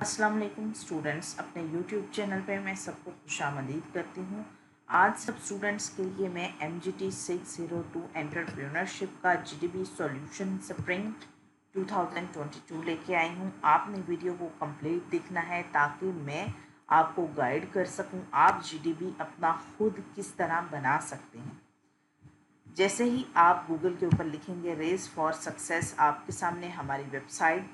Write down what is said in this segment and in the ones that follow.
अस्सलाम वालेकुम स्टूडेंट्स, अपने यूट्यूब चैनल पे मैं सबको खुशामदीद करती हूँ। आज सब स्टूडेंट्स के लिए मैं MGT 602 एंटरप्रेन्योरशिप का GDB सॉल्यूशन स्प्रिंग 2022 लेके आई हूँ। आपने वीडियो को कंप्लीट देखना है ताकि मैं आपको गाइड कर सकूँ आप GDB अपना खुद किस तरह बना सकते हैं। जैसे ही आप गूगल के ऊपर लिखेंगे रेस फॉर सक्सेस, आपके सामने हमारी वेबसाइट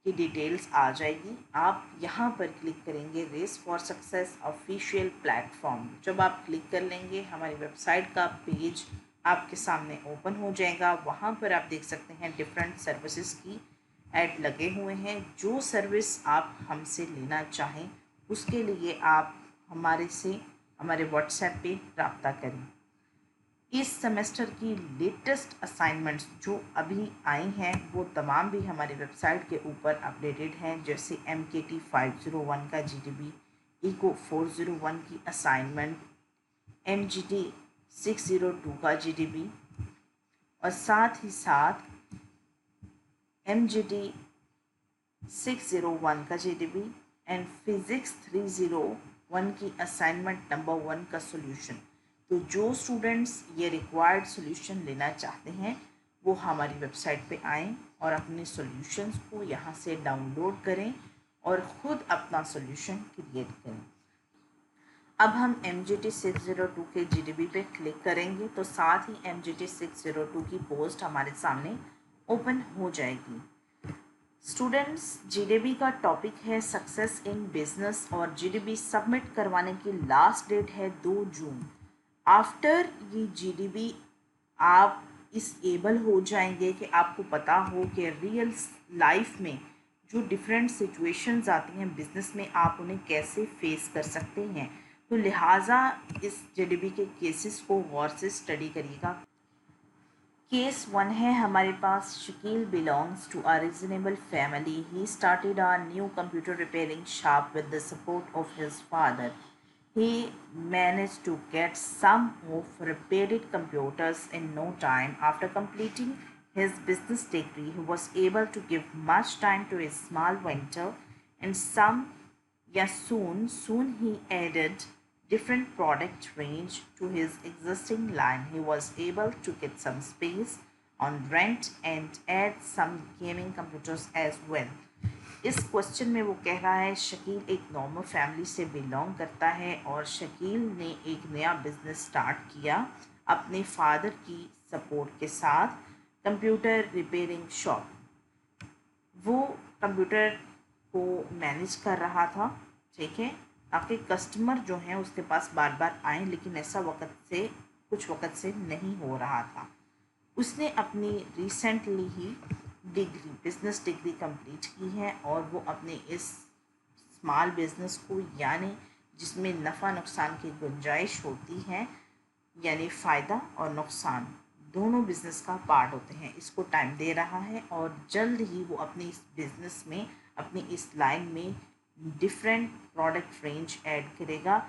की डिटेल्स आ जाएगी। आप यहाँ पर क्लिक करेंगे Race for Success official platform. जब आप क्लिक कर लेंगे हमारी वेबसाइट का पेज आपके सामने ओपन हो जाएगा। वहाँ पर आप देख सकते हैं डिफरेंट सर्विसेज की ऐड लगे हुए हैं। जो सर्विस आप हमसे लेना चाहें उसके लिए आप हमारे व्हाट्सएप पे रब्ता करें। इस सेमेस्टर की लेटेस्ट असाइनमेंट्स जो अभी आई हैं वो तमाम भी हमारी वेबसाइट के ऊपर अपडेटेड हैं। जैसे MKT 501 का GDB, इको 401 की असाइनमेंट, MGT 602 का GDB और साथ ही साथ MGT 601 का GDB एंड फिज़िक्स 301 की असाइनमेंट नंबर 1 का सॉल्यूशन। तो जो स्टूडेंट्स ये रिक्वायर्ड सॉल्यूशन लेना चाहते हैं वो हमारी वेबसाइट पे आएँ और अपने सॉल्यूशंस को यहाँ से डाउनलोड करें और ख़ुद अपना सॉल्यूशन क्रिएट करें। अब हम MGT 602 के GDB पे क्लिक करेंगे तो साथ ही MGT 602 की पोस्ट हमारे सामने ओपन हो जाएगी। स्टूडेंट्स, GDB का टॉपिक है सक्सेस इन बिजनेस और GDB सबमिट करवाने की लास्ट डेट है 2 जून। आफ्टर ये GDB आप इस एबल हो जाएंगे कि आपको पता हो कि रियल लाइफ में जो डिफरेंट सिचुएशंस आती हैं बिजनेस में आप उन्हें कैसे फेस कर सकते हैं। तो लिहाजा इस GDB के केसेस को गौर से स्टडी करिएगा। केस 1 है हमारे पास। Shakeel belongs to a reasonable family. He started a new computer repairing shop with the support of his father. He managed to get some of repaired computers in no time. After completing his business degree, he was able to give much time to his small venture and soon he added different product range to his existing line. He was able to get some space on rent and add some gaming computers as well. इस question में वो कह रहा है शकील एक normal family से belong करता है और शकील ने एक नया बिजनेस स्टार्ट किया अपने फादर की सपोर्ट के साथ, कंप्यूटर रिपेयरिंग शॉप। वो कंप्यूटर को मैनेज कर रहा था, ठीक है, ताकि कस्टमर जो हैं उसके पास बार बार आएँ, लेकिन ऐसा कुछ वक्त से नहीं हो रहा था। उसने अपनी रिसेंटली ही बिजनेस डिग्री कंप्लीट की है और वो अपने इस स्मॉल बिजनेस को, यानी जिसमें नफ़ा नुकसान की गुंजाइश होती है, यानी फ़ायदा और नुकसान दोनों बिजनेस का पार्ट होते हैं, इसको टाइम दे रहा है और जल्द ही वो अपनी इस बिजनेस में, अपनी इस लाइन में डिफरेंट प्रोडक्ट रेंज ऐड करेगा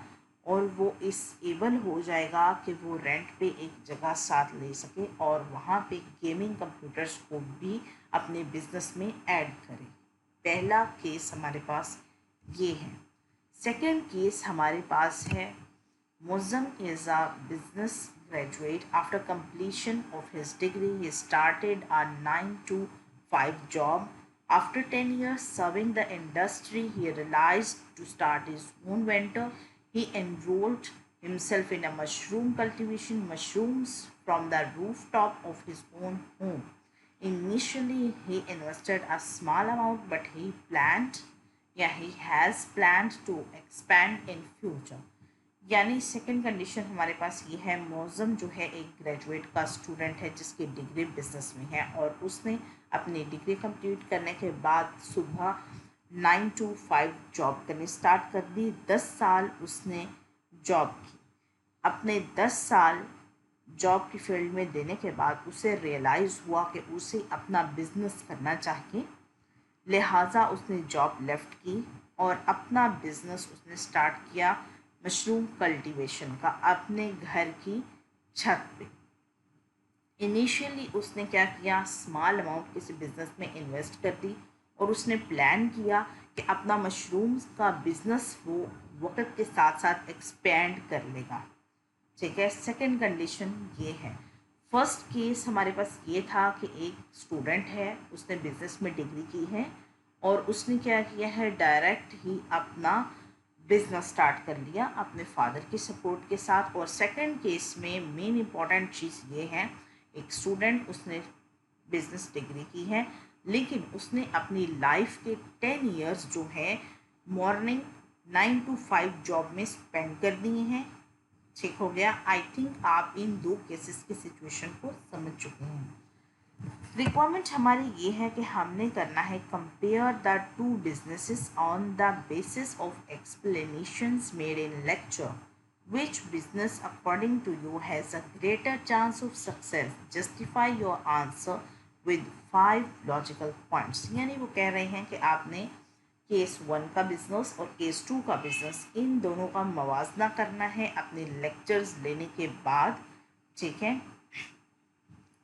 और वो इस एबल हो जाएगा कि वो रेंट पे एक जगह साथ ले सके और वहाँ पे गेमिंग कंप्यूटर्स को भी अपने बिजनेस में ऐड करे। पहला केस हमारे पास ये है। सेकंड केस हमारे पास है Mozam is a business graduate. After completion of his degree, he started a 9 to 5 job. After 10 years serving the industry, he realized to start his own venture. He enrolled himself in a mushroom cultivation, mushrooms from the rooftop of his own home. Initially, he invested a small amount, but he has planned to expand in future. यानी second condition हमारे पास ये है, मौज़म जो है एक graduate का student है जिसकी डिग्री बिजनेस में है और उसने अपनी डिग्री कंप्लीट करने के बाद सुबह 9 to 5 जॉब करनी स्टार्ट कर दी। 10 साल उसने जॉब की। अपने 10 साल जॉब की फील्ड में देने के बाद उसे रियलाइज़ हुआ कि उसे अपना बिजनेस करना चाहिए, लिहाजा उसने जॉब लेफ्ट की और अपना बिजनेस उसने स्टार्ट किया मशरूम कल्टीवेशन का अपने घर की छत पे। इनिशियली उसने क्या किया, स्मॉल अमाउंट किसी बिजनेस में इन्वेस्ट कर दी और उसने प्लान किया कि अपना मशरूम्स का बिजनेस वो वक्त के साथ साथ एक्सपेंड कर लेगा। ठीक है, सेकंड कंडीशन ये है। फर्स्ट केस हमारे पास ये था कि एक स्टूडेंट है, उसने बिजनेस में डिग्री की है और उसने क्या किया है, डायरेक्ट ही अपना बिजनेस स्टार्ट कर लिया अपने फादर की सपोर्ट के साथ। और सेकंड केस में मेन इम्पॉर्टेंट चीज़ ये है, एक स्टूडेंट, उसने बिजनेस डिग्री की है लेकिन उसने अपनी लाइफ के 10 ईयर्स जो है मॉर्निंग 9 to 5 जॉब में स्पेंड कर दिए हैं। ठीक हो गया। आई थिंक आप इन दो केसेस की सिचुएशन को समझ चुके हैं। रिक्वायरमेंट हमारी ये है कि हमने करना है compare the two businesses on the basis of explanations made in lecture. Which business according to you has a greater chance of success? Justify your answer with 5 logical points। यानी वो कह रहे हैं कि आपने केस 1 का बिजनेस और case 2 का बिजनेस, इन दोनों का मवाजना करना है अपने लेक्चर्स लेने के बाद। ठीक है,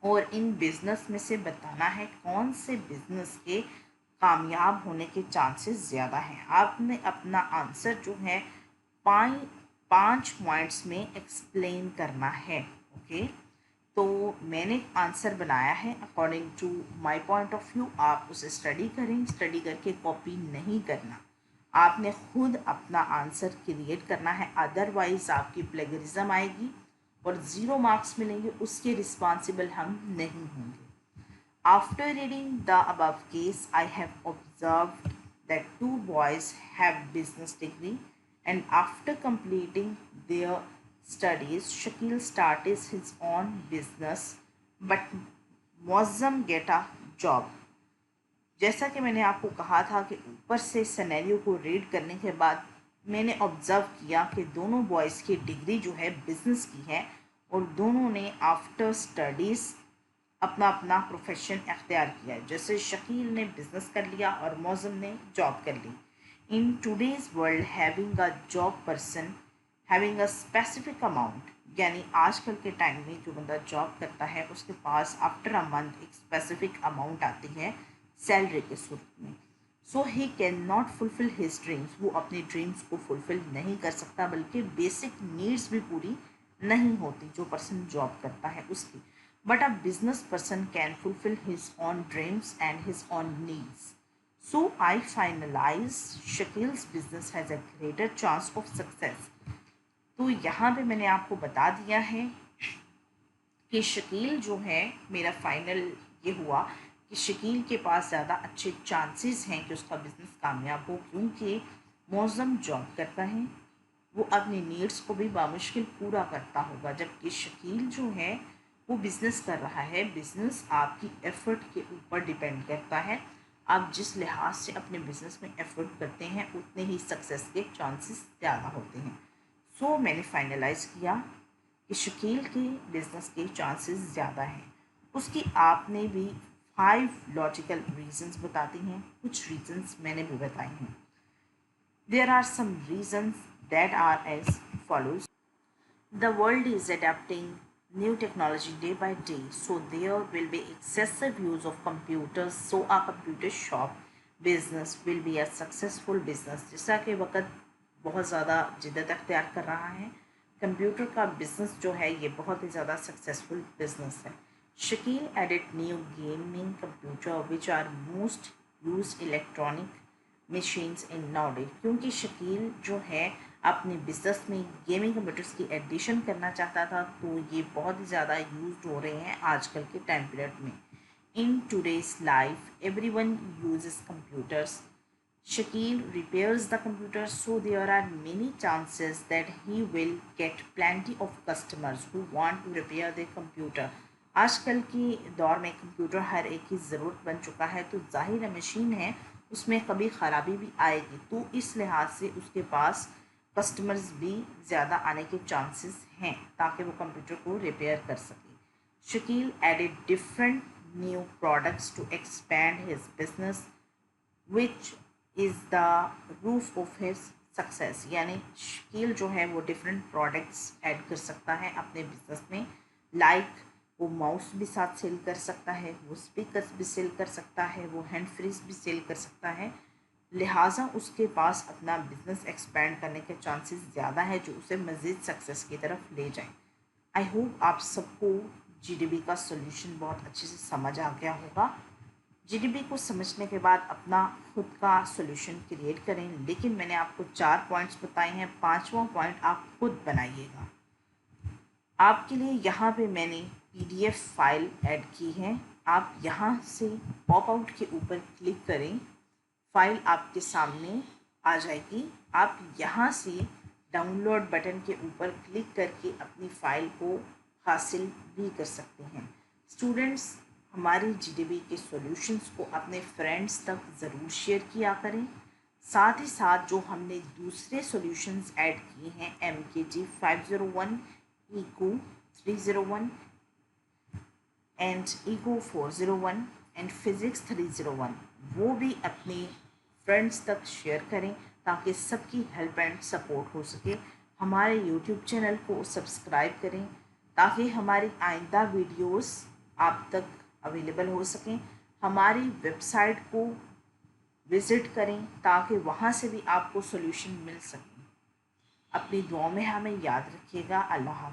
और इन बिजनेस में से बताना है कौन से बिजनेस के कामयाब होने के चांसेस ज़्यादा हैं। आपने अपना आंसर जो है 5 पॉइंट्स में एक्सप्लेन करना है। ओके, तो मैंने आंसर बनाया है according to my point of view. आप उसे स्टडी करें, स्टडी करके कॉपी नहीं करना, आपने खुद अपना आंसर क्रिएट करना है, अदरवाइज आपकी प्लेगरिज्म आएगी और 0 मार्क्स मिलेंगे, उसके रिस्पॉन्सिबल हम नहीं होंगे। After reading the above case, I have observed that 2 boys have business degree, and after completing their studies, Shakil started his own business, but Muazzam get a job. जैसा कि मैंने आपको कहा था कि ऊपर से सिनेरियो को रीड करने के बाद मैंने ऑब्ज़र्व किया कि दोनों बॉयज़ की डिग्री जो है बिज़नेस की है और दोनों ने आफ्टर स्टडीज़ अपना अपना प्रोफेशन अख्तियार किया है। जैसे शकील ने बिज़नेस कर लिया और मौज़म ने जॉब कर ली। In today's world having a job person having a specific amount, यानी आजकल के टाइम में जो बंदा जॉब करता है उसके पास आफ्टर अ मंथ एक स्पेसिफिक अमाउंट आती है सैलरी के सूरत में। So he can not fulfil his dreams, वो अपने ड्रीम्स को फुलफिल नहीं कर सकता, बल्कि बेसिक नीड्स भी पूरी नहीं होती जो पर्सन जॉब करता है उसकी। But a business person can fulfil his own dreams and his own needs. So I finalise Shakeel's business has a greater chance of success. तो यहाँ पे मैंने आपको बता दिया है कि शकील जो है, मेरा फाइनल ये हुआ कि शकील के पास ज़्यादा अच्छे चांसेस हैं कि उसका बिज़नेस कामयाब हो, क्योंकि मौज़म जॉब करता है, वो अपनी नीड्स को भी बामुश्किल पूरा करता होगा, जबकि शकील जो है वो बिज़नेस कर रहा है। बिज़नेस आपकी एफ़र्ट के ऊपर डिपेंड करता है, आप जिस लिहाज से अपने बिज़नेस में एफ़र्ट करते हैं उतने ही सक्सेस के चांसेस ज़्यादा होते हैं। सो मैंने फाइनलाइज़ किया कि शकील के बिज़नेस के चांसेस ज़्यादा हैं। उसकी आपने भी 5 लॉजिकल रीजंस बताती हैं, कुछ रीजंस मैंने भी बताई हैं। There are some reasons that are as follows. The world is adapting new technology day by day, so there will be excessive use of computers, so a computer shop business will be a successful business। जैसा कि वक्त बहुत ज़्यादा जिद्दत अख्तियार कर रहा है, computer का बिज़नेस जो है ये बहुत ही ज़्यादा सक्सेसफुल बिज़नेस है। Shakeel added new gaming computer which are most use electronic machines in nowadays, क्योंकि शकील जो है अपने बिजनेस में गेमिंग कंप्यूटर्स की एडिशन करना चाहता था, तो ये बहुत ही ज़्यादा यूज हो रहे हैं आजकल के टाइम पीरियड में। In today's life every one use computers. Shakil repairs the computer, so there are many chances that he will get plenty of customers who want to repair their computer। आजकल के दौर में computer हर एक की ज़रूरत बन चुका है, तो जाहिर है मशीन है उसमें कभी ख़राबी भी आएगी, तो इस लिहाज से उसके पास कस्टमर्स भी ज़्यादा आने के चांसेस हैं ताकि वो कंप्यूटर को रिपेयर कर सके। Shakeel added different new products to expand his business which is the roof of his success, यानी शकील जो है वो डिफरेंट प्रोडक्ट्स ऐड कर सकता है अपने बिजनेस में। लाइक वो माउस भी साथ सेल कर सकता है, वो स्पीकर्स भी सेल कर सकता है, वो हैंड फ्रीज भी सेल कर सकता है। लिहाजा उसके पास अपना बिजनेस एक्सपेंड करने के चांसेस ज़्यादा है जो उसे मज़ीद सक्सेस की तरफ ले जाए। आई होप आप सबको जीडीपी का सॉल्यूशन बहुत अच्छे से समझ आ गया होगा। जीडीपी को समझने के बाद अपना खुद का सॉल्यूशन क्रिएट करें, लेकिन मैंने आपको 4 पॉइंट्स बताए हैं, 5वां पॉइंट आप खुद बनाइएगा। आपके लिए यहाँ पे मैंने पीडीएफ फाइल ऐड की है। आप यहाँ से पॉप आउट के ऊपर क्लिक करें, फाइल आपके सामने आ जाएगी। आप यहाँ से डाउनलोड बटन के ऊपर क्लिक करके अपनी फ़ाइल को हासिल भी कर सकते हैं। स्टूडेंट्स, हमारी जीडीपी के सॉल्यूशंस को अपने फ्रेंड्स तक ज़रूर शेयर किया करें। साथ ही साथ जो हमने दूसरे सॉल्यूशंस ऐड किए हैं, MKG 501, ECO 301 and ECO 401 and physics 301, वो भी अपने फ्रेंड्स तक शेयर करें ताकि सबकी हेल्प एंड सपोर्ट हो सके। हमारे यूट्यूब चैनल को सब्सक्राइब करें ताकि हमारी आइंदा वीडियोस आप तक अवेलेबल हो सकें। हमारी वेबसाइट को विज़िट करें ताकि वहाँ से भी आपको सॉल्यूशन मिल सके। अपनी दुआओं में हमें याद रखिएगा। अल्लाह हाफ़िज़।